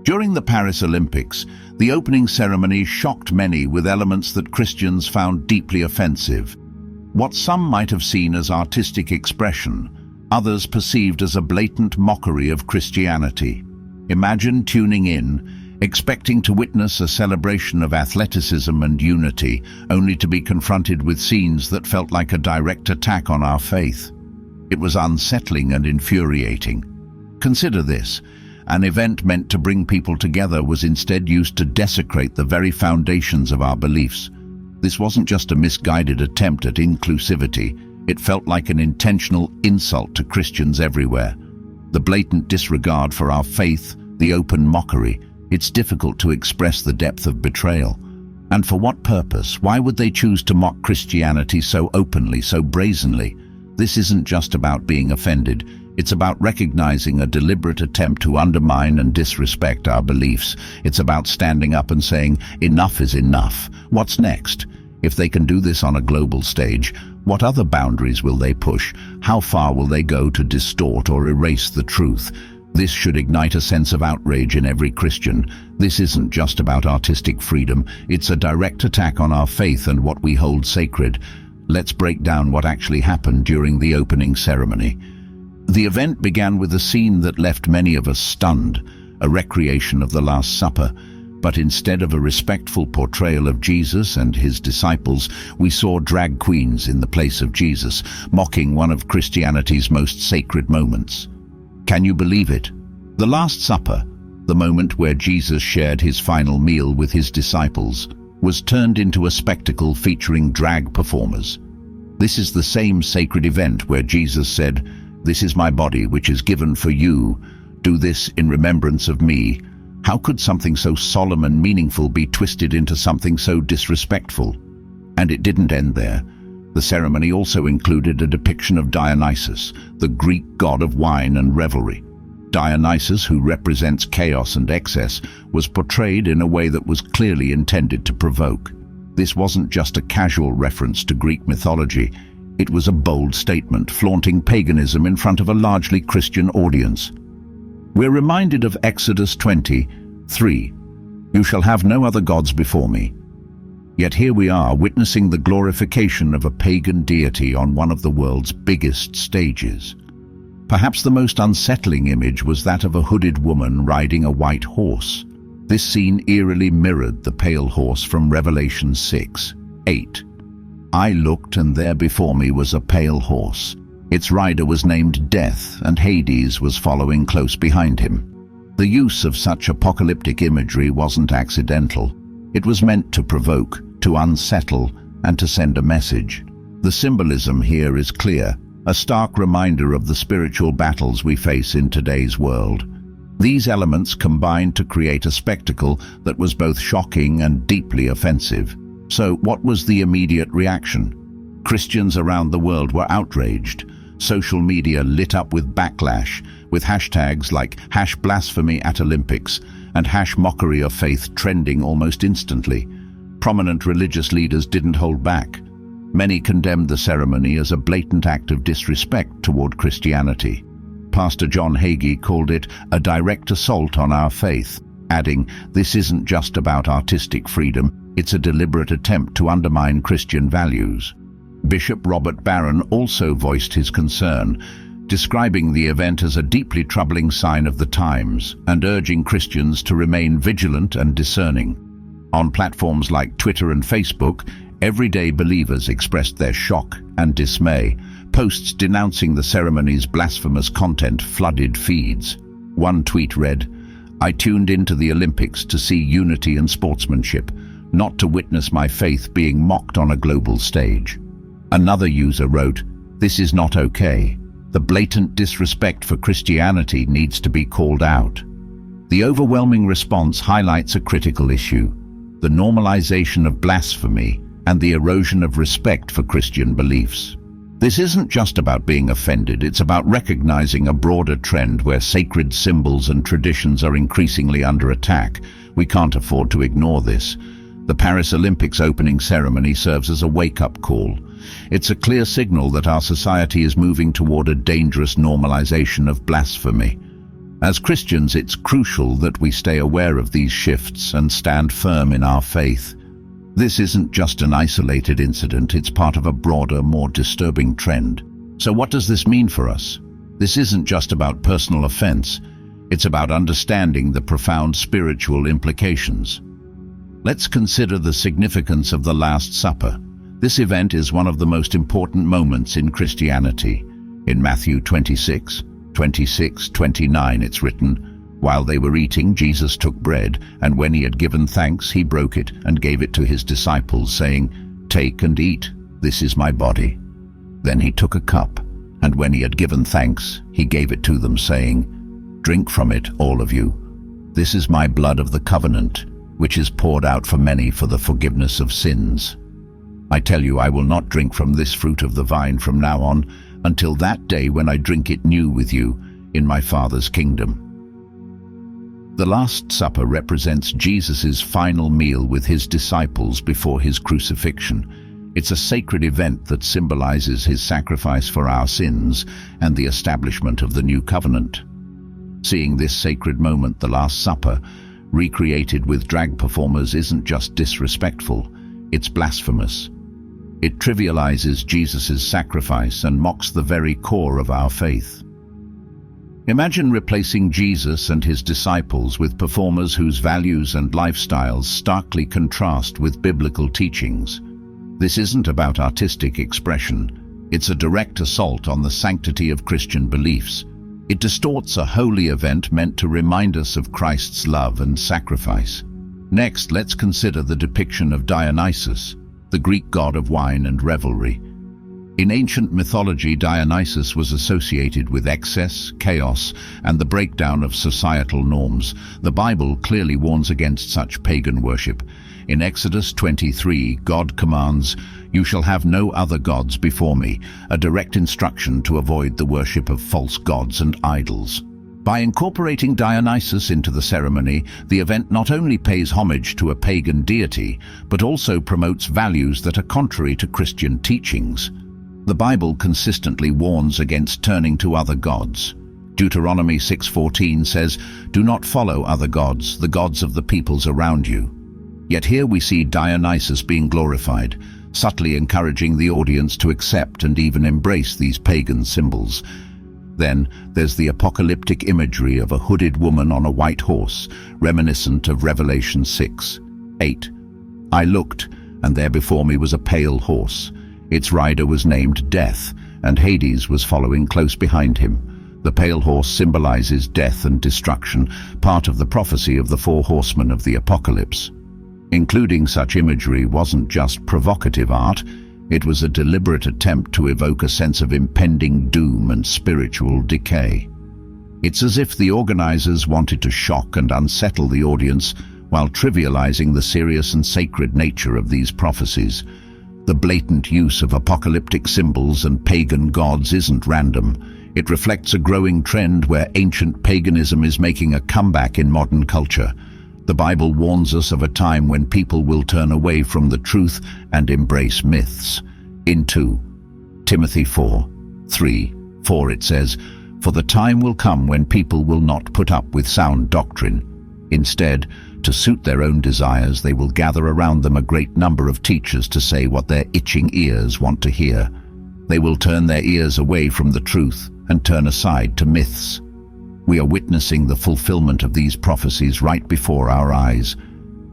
During the Paris Olympics, the opening ceremony shocked many with elements that Christians found deeply offensive. What some might have seen as artistic expression, others perceived as a blatant mockery of Christianity. Imagine tuning in, expecting to witness a celebration of athleticism and unity, only to be confronted with scenes that felt like a direct attack on our faith. It was unsettling and infuriating. Consider this. An event meant to bring people together was instead used to desecrate the very foundations of our beliefs. This wasn't just a misguided attempt at inclusivity, it felt like an intentional insult to Christians everywhere. The blatant disregard for our faith, the open mockery, it's difficult to express the depth of betrayal. And for what purpose? Why would they choose to mock Christianity so openly, so brazenly? This isn't just about being offended. It's about recognizing a deliberate attempt to undermine and disrespect our beliefs. It's about standing up and saying, enough is enough. What's next? If they can do this on a global stage, what other boundaries will they push? How far will they go to distort or erase the truth? This should ignite a sense of outrage in every Christian. This isn't just about artistic freedom. It's a direct attack on our faith and what we hold sacred. Let's break down what actually happened during the opening ceremony. The event began with a scene that left many of us stunned, a recreation of the Last Supper. But instead of a respectful portrayal of Jesus and his disciples, we saw drag queens in the place of Jesus, mocking one of Christianity's most sacred moments. Can you believe it? The Last Supper, the moment where Jesus shared his final meal with his disciples, was turned into a spectacle featuring drag performers. This is the same sacred event where Jesus said, "This is my body which is given for you. Do this in remembrance of me." How could something so solemn and meaningful be twisted into something so disrespectful? And it didn't end there. The ceremony also included a depiction of Dionysus, the Greek god of wine and revelry. Dionysus, who represents chaos and excess, was portrayed in a way that was clearly intended to provoke. This wasn't just a casual reference to Greek mythology. It was a bold statement, flaunting paganism in front of a largely Christian audience. We're reminded of Exodus 20:3. "You shall have no other gods before me." Yet here we are, witnessing the glorification of a pagan deity on one of the world's biggest stages. Perhaps the most unsettling image was that of a hooded woman riding a white horse. This scene eerily mirrored the pale horse from Revelation 6:8. "I looked, and there before me was a pale horse. Its rider was named Death, and Hades was following close behind him." The use of such apocalyptic imagery wasn't accidental. It was meant to provoke, to unsettle, and to send a message. The symbolism here is clear, a stark reminder of the spiritual battles we face in today's world. These elements combined to create a spectacle that was both shocking and deeply offensive. So what was the immediate reaction? Christians around the world were outraged. Social media lit up with backlash, with hashtags like #BLASPHEME and #mockery of faith trending almost instantly. Prominent religious leaders didn't hold back. Many condemned the ceremony as a blatant act of disrespect toward Christianity. Pastor John Hagee called it a direct assault on our faith, adding, "This isn't just about artistic freedom, it's a deliberate attempt to undermine Christian values." Bishop Robert Barron also voiced his concern, describing the event as a deeply troubling sign of the times and urging Christians to remain vigilant and discerning. On platforms like Twitter and Facebook, everyday believers expressed their shock and dismay. Posts denouncing the ceremony's blasphemous content flooded feeds. One tweet read, "I tuned into the Olympics to see unity and sportsmanship, not to witness my faith being mocked on a global stage." Another user wrote, "This is not okay. The blatant disrespect for Christianity needs to be called out." The overwhelming response highlights a critical issue: the normalization of blasphemy and the erosion of respect for Christian beliefs. This isn't just about being offended, it's about recognizing a broader trend where sacred symbols and traditions are increasingly under attack. We can't afford to ignore this. The Paris Olympics opening ceremony serves as a wake-up call. It's a clear signal that our society is moving toward a dangerous normalization of blasphemy. As Christians, it's crucial that we stay aware of these shifts and stand firm in our faith. This isn't just an isolated incident, it's part of a broader, more disturbing trend. So what does this mean for us? This isn't just about personal offense, it's about understanding the profound spiritual implications. Let's consider the significance of the Last Supper. This event is one of the most important moments in Christianity. In Matthew 26:29 it's written, "While they were eating, Jesus took bread, and when he had given thanks, he broke it and gave it to his disciples, saying, 'Take and eat, this is my body.' Then he took a cup, and when he had given thanks, he gave it to them, saying, 'Drink from it, all of you. This is my blood of the covenant, which is poured out for many for the forgiveness of sins. I tell you, I will not drink from this fruit of the vine from now on, until that day when I drink it new with you in my Father's kingdom." The Last Supper represents Jesus' final meal with his disciples before his crucifixion. It's a sacred event that symbolizes his sacrifice for our sins and the establishment of the new covenant. Seeing this sacred moment, the Last Supper, recreated with drag performers, isn't just disrespectful, it's blasphemous. It trivializes Jesus' sacrifice and mocks the very core of our faith. Imagine replacing Jesus and his disciples with performers whose values and lifestyles starkly contrast with biblical teachings. This isn't about artistic expression, it's a direct assault on the sanctity of Christian beliefs. It distorts a holy event meant to remind us of Christ's love and sacrifice. Next, let's consider the depiction of Dionysus, the Greek god of wine and revelry. In ancient mythology, Dionysus was associated with excess, chaos, and the breakdown of societal norms. The Bible clearly warns against such pagan worship. In Exodus 23, God commands, "You shall have no other gods before me," a direct instruction to avoid the worship of false gods and idols. By incorporating Dionysus into the ceremony, the event not only pays homage to a pagan deity, but also promotes values that are contrary to Christian teachings. The Bible consistently warns against turning to other gods. Deuteronomy 6:14 says, "Do not follow other gods, the gods of the peoples around you." Yet here we see Dionysus being glorified, subtly encouraging the audience to accept and even embrace these pagan symbols. Then there's the apocalyptic imagery of a hooded woman on a white horse, reminiscent of Revelation 6:8. "I looked, and there before me was a pale horse. Its rider was named Death, and Hades was following close behind him." The pale horse symbolizes death and destruction, part of the prophecy of the four horsemen of the apocalypse. Including such imagery wasn't just provocative art, it was a deliberate attempt to evoke a sense of impending doom and spiritual decay. It's as if the organizers wanted to shock and unsettle the audience while trivializing the serious and sacred nature of these prophecies. The blatant use of apocalyptic symbols and pagan gods isn't random. It reflects a growing trend where ancient paganism is making a comeback in modern culture. The Bible warns us of a time when people will turn away from the truth and embrace myths. In 2 Timothy 4:3-4 it says, "For the time will come when people will not put up with sound doctrine. Instead, to suit their own desires, they will gather around them a great number of teachers to say what their itching ears want to hear. They will turn their ears away from the truth and turn aside to myths." We are witnessing the fulfillment of these prophecies right before our eyes.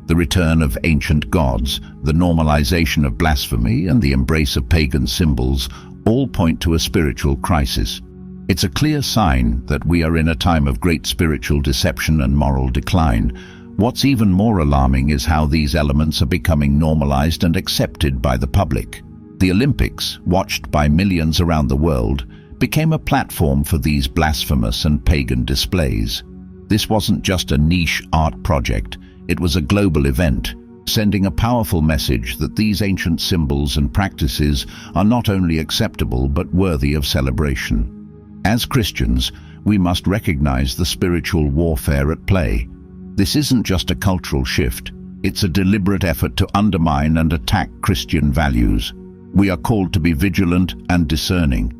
The return of ancient gods, the normalization of blasphemy, and the embrace of pagan symbols all point to a spiritual crisis. It's a clear sign that we are in a time of great spiritual deception and moral decline. What's even more alarming is how these elements are becoming normalized and accepted by the public. The Olympics, watched by millions around the world, became a platform for these blasphemous and pagan displays. This wasn't just a niche art project, it was a global event, sending a powerful message that these ancient symbols and practices are not only acceptable but worthy of celebration. As Christians, we must recognize the spiritual warfare at play. This isn't just a cultural shift, it's a deliberate effort to undermine and attack Christian values. We are called to be vigilant and discerning.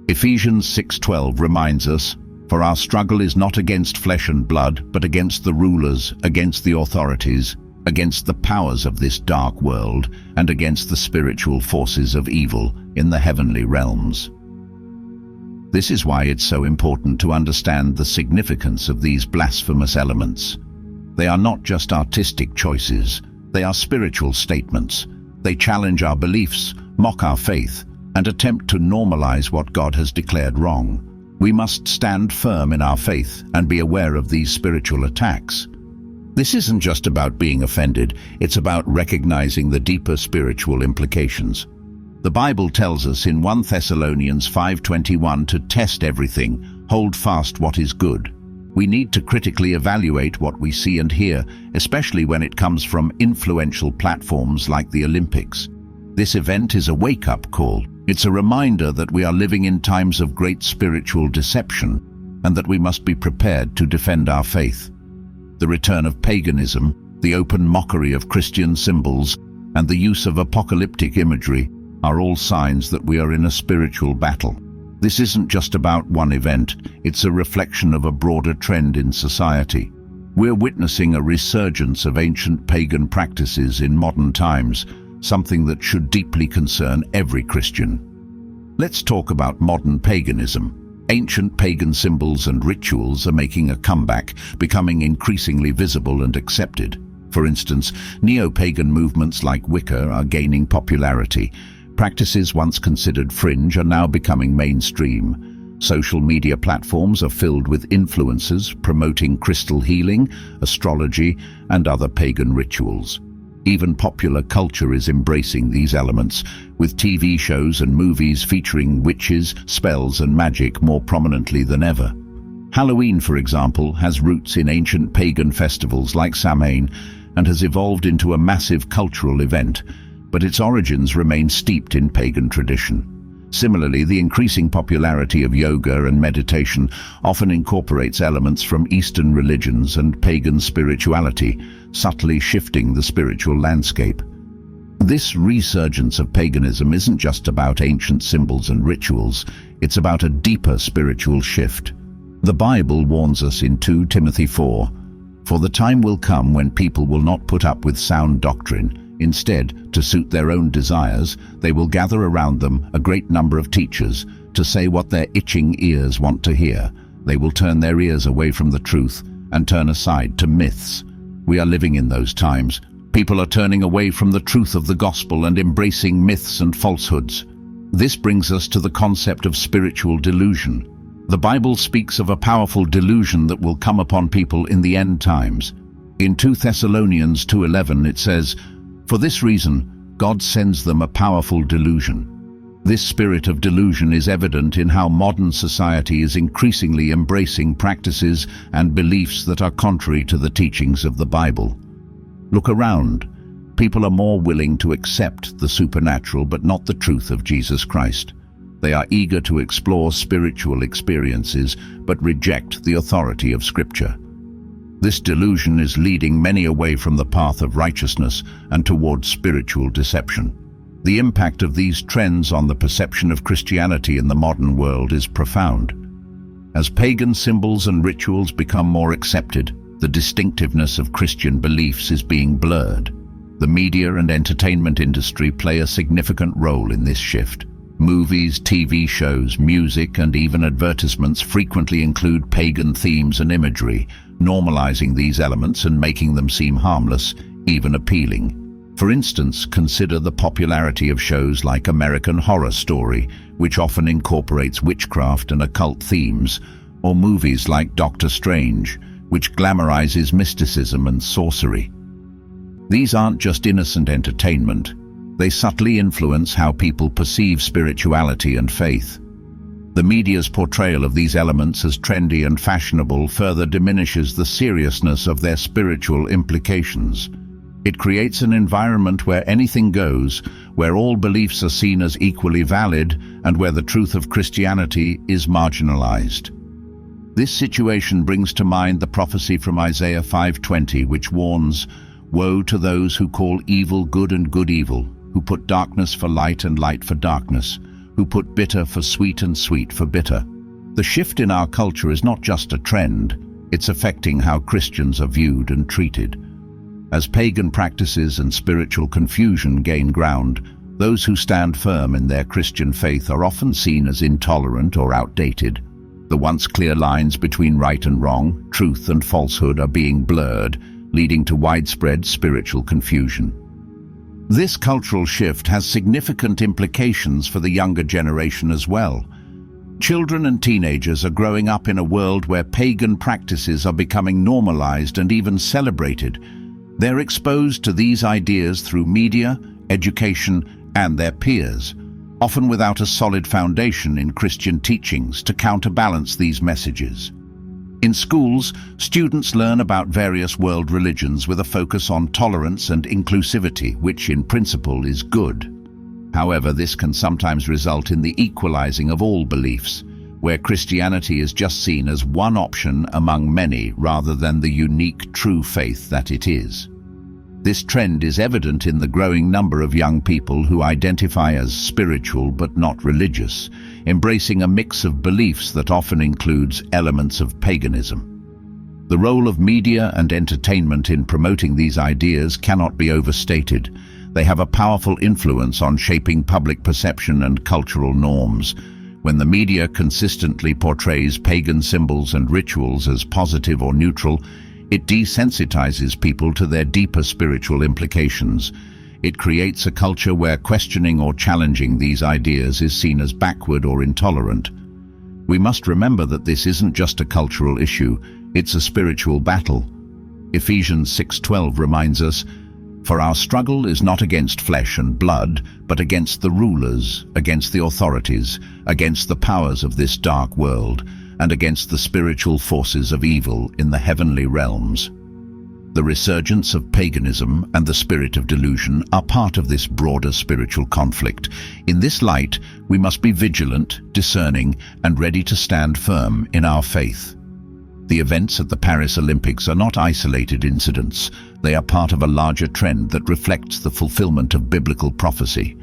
Ephesians 6:12 reminds us, For our struggle is not against flesh and blood, but against the rulers, against the authorities, against the powers of this dark world, and against the spiritual forces of evil in the heavenly realms. This is why it's so important to understand the significance of these blasphemous elements. They are not just artistic choices, they are spiritual statements. They challenge our beliefs, mock our faith, and attempt to normalize what God has declared wrong. We must stand firm in our faith and be aware of these spiritual attacks. This isn't just about being offended, it's about recognizing the deeper spiritual implications. The Bible tells us in 1 Thessalonians 5:21 to test everything, hold fast what is good. We need to critically evaluate what we see and hear, especially when it comes from influential platforms like the Olympics. This event is a wake-up call. It's a reminder that we are living in times of great spiritual deception and that we must be prepared to defend our faith. The return of paganism, the open mockery of Christian symbols, and the use of apocalyptic imagery are all signs that we are in a spiritual battle. This isn't just about one event, it's a reflection of a broader trend in society. We're witnessing a resurgence of ancient pagan practices in modern times, something that should deeply concern every Christian. Let's talk about modern paganism. Ancient pagan symbols and rituals are making a comeback, becoming increasingly visible and accepted. For instance, neo-pagan movements like Wicca are gaining popularity. Practices once considered fringe are now becoming mainstream. Social media platforms are filled with influencers promoting crystal healing, astrology, and other pagan rituals. Even popular culture is embracing these elements, with TV shows and movies featuring witches, spells, and magic more prominently than ever. Halloween, for example, has roots in ancient pagan festivals like Samhain and has evolved into a massive cultural event, but its origins remain steeped in pagan tradition. Similarly, the increasing popularity of yoga and meditation often incorporates elements from Eastern religions and pagan spirituality, subtly shifting the spiritual landscape. This resurgence of paganism isn't just about ancient symbols and rituals, it's about a deeper spiritual shift. The Bible warns us in 2 Timothy 4, "For the time will come when people will not put up with sound doctrine. Instead, to suit their own desires, they will gather around them a great number of teachers to say what their itching ears want to hear. They will turn their ears away from the truth and turn aside to myths." We are living in those times. People are turning away from the truth of the gospel and embracing myths and falsehoods. This brings us to the concept of spiritual delusion. The Bible speaks of a powerful delusion that will come upon people in the end times. In 2 Thessalonians 2:11 it says, "For this reason, God sends them a powerful delusion." This spirit of delusion is evident in how modern society is increasingly embracing practices and beliefs that are contrary to the teachings of the Bible. Look around. People are more willing to accept the supernatural but not the truth of Jesus Christ. They are eager to explore spiritual experiences but reject the authority of Scripture. This delusion is leading many away from the path of righteousness and towards spiritual deception. The impact of these trends on the perception of Christianity in the modern world is profound. As pagan symbols and rituals become more accepted, the distinctiveness of Christian beliefs is being blurred. The media and entertainment industry play a significant role in this shift. Movies, TV shows, music, and even advertisements frequently include pagan themes and imagery, normalizing these elements and making them seem harmless, even appealing. For instance, consider the popularity of shows like American Horror Story, which often incorporates witchcraft and occult themes, or movies like Doctor Strange, which glamorizes mysticism and sorcery. These aren't just innocent entertainment. They subtly influence how people perceive spirituality and faith. The media's portrayal of these elements as trendy and fashionable further diminishes the seriousness of their spiritual implications. It creates an environment where anything goes, where all beliefs are seen as equally valid, and where the truth of Christianity is marginalized. This situation brings to mind the prophecy from Isaiah 5:20, which warns, "Woe to those who call evil good and good evil, who put darkness for light and light for darkness, who put bitter for sweet and sweet for bitter." The shift in our culture is not just a trend, it's affecting how Christians are viewed and treated. As pagan practices and spiritual confusion gain ground, those who stand firm in their Christian faith are often seen as intolerant or outdated. The once clear lines between right and wrong, truth and falsehood are being blurred, leading to widespread spiritual confusion. This cultural shift has significant implications for the younger generation as well. Children and teenagers are growing up in a world where pagan practices are becoming normalized and even celebrated. They're exposed to these ideas through media, education, and their peers, often without a solid foundation in Christian teachings to counterbalance these messages. In schools, students learn about various world religions with a focus on tolerance and inclusivity, which in principle is good. However, this can sometimes result in the equalizing of all beliefs, where Christianity is just seen as one option among many rather than the unique true faith that it is. This trend is evident in the growing number of young people who identify as spiritual but not religious, embracing a mix of beliefs that often includes elements of paganism. The role of media and entertainment in promoting these ideas cannot be overstated. They have a powerful influence on shaping public perception and cultural norms. When the media consistently portrays pagan symbols and rituals as positive or neutral, it desensitizes people to their deeper spiritual implications. It creates a culture where questioning or challenging these ideas is seen as backward or intolerant. We must remember that this isn't just a cultural issue, it's a spiritual battle. Ephesians 6:12 reminds us, "For our struggle is not against flesh and blood, but against the rulers, against the authorities, against the powers of this dark world, and against the spiritual forces of evil in the heavenly realms." The resurgence of paganism and the spirit of delusion are part of this broader spiritual conflict. In this light, we must be vigilant, discerning, and ready to stand firm in our faith. The events at the Paris Olympics are not isolated incidents. They are part of a larger trend that reflects the fulfillment of biblical prophecy.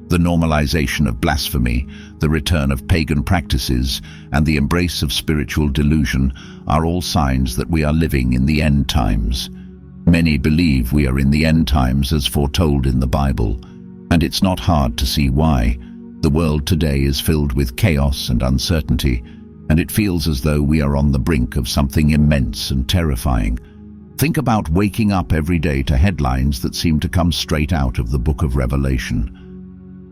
The normalization of blasphemy, the return of pagan practices, and the embrace of spiritual delusion are all signs that we are living in the end times. Many believe we are in the end times as foretold in the Bible, and it's not hard to see why. The world today is filled with chaos and uncertainty, and it feels as though we are on the brink of something immense and terrifying. Think about waking up every day to headlines that seem to come straight out of the book of Revelation.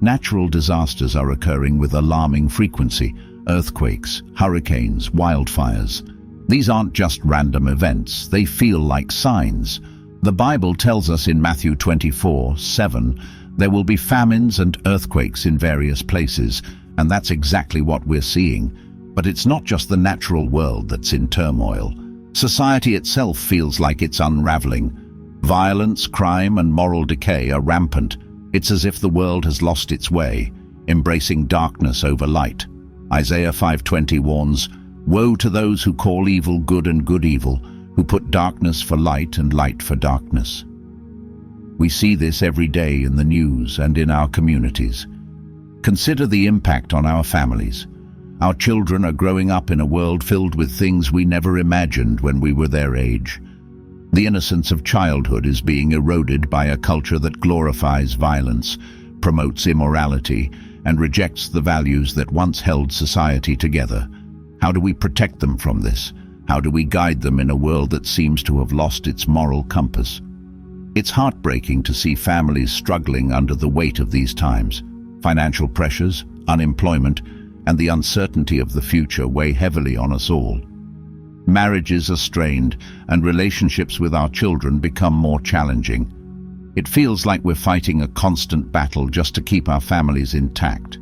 Natural disasters are occurring with alarming frequency: earthquakes, hurricanes, wildfires. These aren't just random events, they feel like signs. The Bible tells us in Matthew 24:7, there will be famines and earthquakes in various places, and that's exactly what we're seeing. But it's not just the natural world that's in turmoil. Society itself feels like it's unraveling. Violence, crime, and moral decay are rampant. It's as if the world has lost its way, embracing darkness over light. Isaiah 5:20 warns, "Woe to those who call evil good and good evil, who put darkness for light and light for darkness." We see this every day in the news and in our communities. Consider the impact on our families. Our children are growing up in a world filled with things we never imagined when we were their age. The innocence of childhood is being eroded by a culture that glorifies violence, promotes immorality, and rejects the values that once held society together. How do we protect them from this? How do we guide them in a world that seems to have lost its moral compass? It's heartbreaking to see families struggling under the weight of these times. Financial pressures, unemployment, and the uncertainty of the future weigh heavily on us all. Marriages are strained, and relationships with our children become more challenging. It feels like we're fighting a constant battle just to keep our families intact.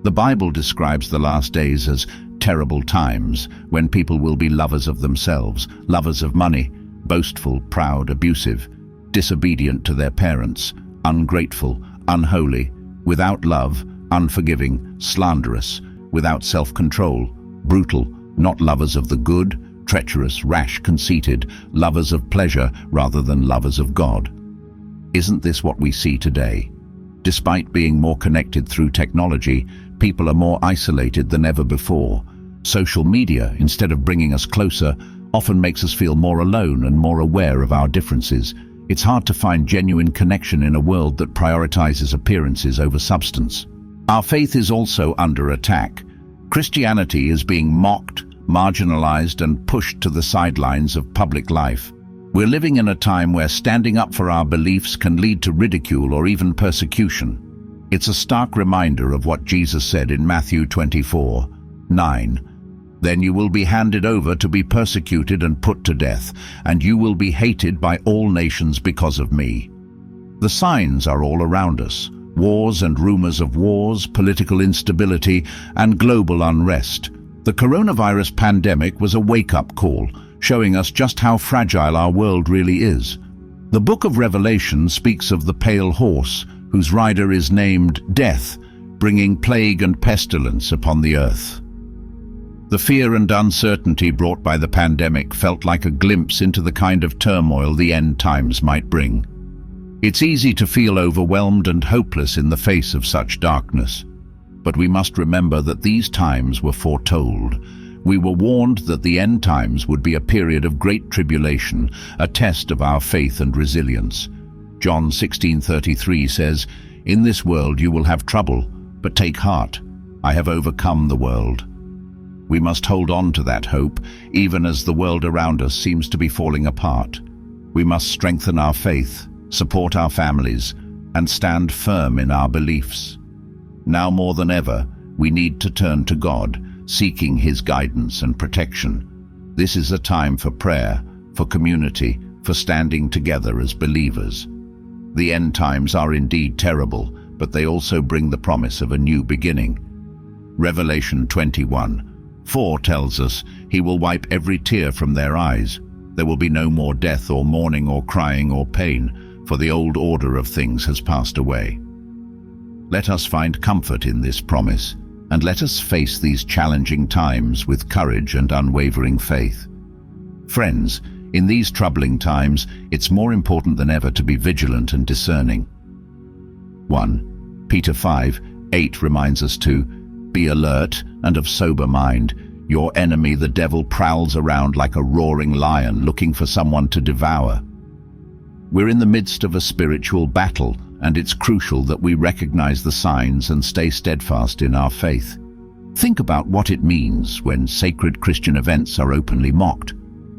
The Bible describes the last days as terrible times, when people will be lovers of themselves, lovers of money, boastful, proud, abusive, disobedient to their parents, ungrateful, unholy, without love, unforgiving, slanderous, without self-control, brutal, not lovers of the good, treacherous, rash, conceited, lovers of pleasure rather than lovers of God. Isn't this what we see today? Despite being more connected through technology, people are more isolated than ever before. Social media, instead of bringing us closer, often makes us feel more alone and more aware of our differences. It's hard to find genuine connection in a world that prioritizes appearances over substance. Our faith is also under attack. Christianity is being mocked, marginalized, and pushed to the sidelines of public life. We're living in a time where standing up for our beliefs can lead to ridicule or even persecution. It's a stark reminder of what Jesus said in Matthew 24:9. Then you will be handed over to be persecuted and put to death, and you will be hated by all nations because of me. The signs are all around us. Wars and rumors of wars, political instability, and global unrest. The coronavirus pandemic was a wake-up call, showing us just how fragile our world really is. The book of Revelation speaks of the pale horse, whose rider is named Death, bringing plague and pestilence upon the earth. The fear and uncertainty brought by the pandemic felt like a glimpse into the kind of turmoil the end times might bring. It's easy to feel overwhelmed and hopeless in the face of such darkness. But we must remember that these times were foretold. We were warned that the end times would be a period of great tribulation, a test of our faith and resilience. John 16:33 says, "In this world you will have trouble, but take heart. I have overcome the world." We must hold on to that hope, even as the world around us seems to be falling apart. We must strengthen our faith, support our families, and stand firm in our beliefs. Now more than ever, we need to turn to God, seeking His guidance and protection. This is a time for prayer, for community, for standing together as believers. The end times are indeed terrible, but they also bring the promise of a new beginning. Revelation 21:4 tells us, "He will wipe every tear from their eyes. There will be no more death or mourning or crying or pain, for the old order of things has passed away." Let us find comfort in this promise, and let us face these challenging times with courage and unwavering faith. Friends, in these troubling times, it's more important than ever to be vigilant and discerning. 1 Peter 5:8 reminds us to be alert and of sober mind. Your enemy, the devil, prowls around like a roaring lion looking for someone to devour. We're in the midst of a spiritual battle, and it's crucial that we recognize the signs and stay steadfast in our faith. Think about what it means when sacred Christian events are openly mocked.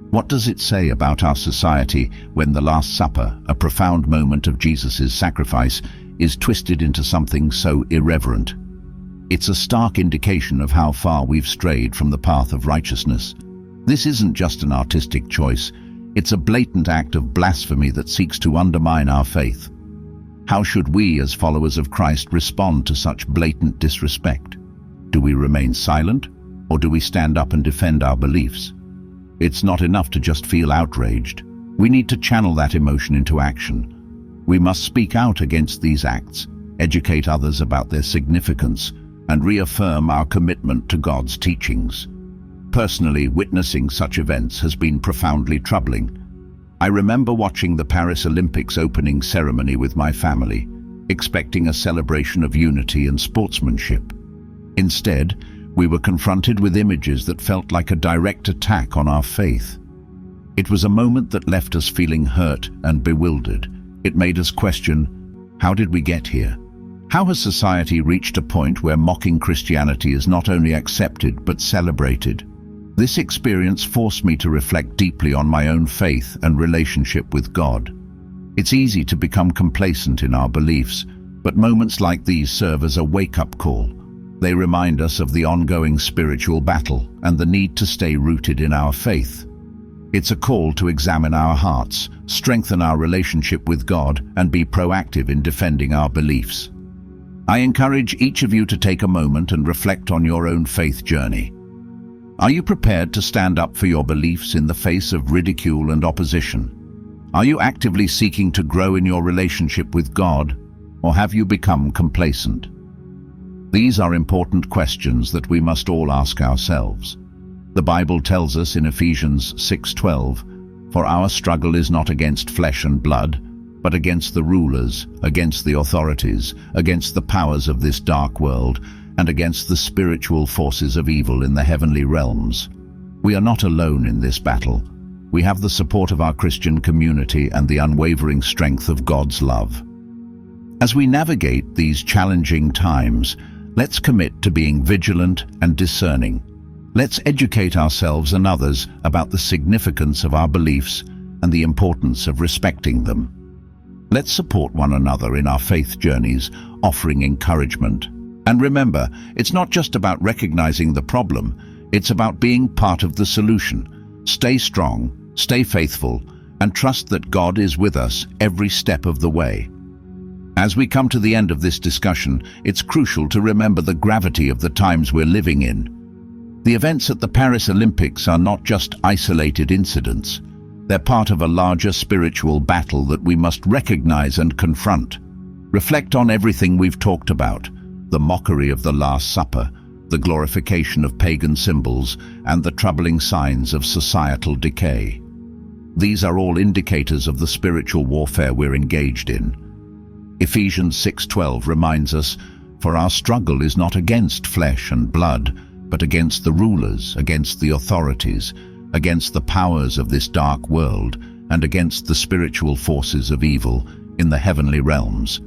What does it say about our society when the Last Supper, a profound moment of Jesus' sacrifice, is twisted into something so irreverent? It's a stark indication of how far we've strayed from the path of righteousness. This isn't just an artistic choice. It's a blatant act of blasphemy that seeks to undermine our faith. How should we, as followers of Christ, respond to such blatant disrespect? Do we remain silent, or do we stand up and defend our beliefs? It's not enough to just feel outraged. We need to channel that emotion into action. We must speak out against these acts, educate others about their significance, and reaffirm our commitment to God's teachings. Personally, witnessing such events has been profoundly troubling. I remember watching the Paris Olympics opening ceremony with my family, expecting a celebration of unity and sportsmanship. Instead, we were confronted with images that felt like a direct attack on our faith. It was a moment that left us feeling hurt and bewildered. It made us question, how did we get here? How has society reached a point where mocking Christianity is not only accepted but celebrated? This experience forced me to reflect deeply on my own faith and relationship with God. It's easy to become complacent in our beliefs, but moments like these serve as a wake-up call. They remind us of the ongoing spiritual battle and the need to stay rooted in our faith. It's a call to examine our hearts, strengthen our relationship with God, and be proactive in defending our beliefs. I encourage each of you to take a moment and reflect on your own faith journey. Are you prepared to stand up for your beliefs in the face of ridicule and opposition? Are you actively seeking to grow in your relationship with God, or have you become complacent? These are important questions that we must all ask ourselves. The Bible tells us in Ephesians 6:12, "For our struggle is not against flesh and blood, but against the rulers, against the authorities, against the powers of this dark world, and against the spiritual forces of evil in the heavenly realms. We are not alone in this battle. We have the support of our Christian community and the unwavering strength of God's love. As we navigate these challenging times, let's commit to being vigilant and discerning. Let's educate ourselves and others about the significance of our beliefs and the importance of respecting them. Let's support one another in our faith journeys, offering encouragement. And remember, it's not just about recognizing the problem, it's about being part of the solution. Stay strong, stay faithful, and trust that God is with us every step of the way. As we come to the end of this discussion, it's crucial to remember the gravity of the times we're living in. The events at the Paris Olympics are not just isolated incidents. They're part of a larger spiritual battle that we must recognize and confront. Reflect on everything we've talked about: the mockery of the Last Supper, the glorification of pagan symbols, and the troubling signs of societal decay. These are all indicators of the spiritual warfare we're engaged in. Ephesians 6:12 reminds us, "For our struggle is not against flesh and blood, but against the rulers, against the authorities, against the powers of this dark world, and against the spiritual forces of evil in the heavenly realms."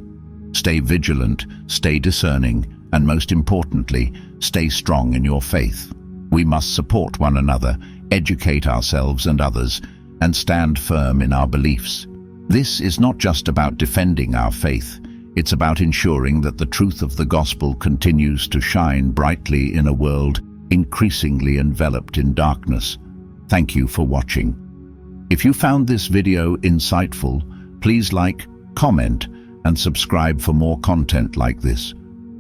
Stay vigilant, stay discerning, and most importantly, stay strong in your faith. We must support one another, educate ourselves and others, and stand firm in our beliefs. This is not just about defending our faith. It's about ensuring that the truth of the gospel continues to shine brightly in a world increasingly enveloped in darkness. Thank you for watching. If you found this video insightful, please like, comment, and subscribe for more content like this.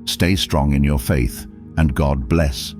Stay strong in your faith, and God bless.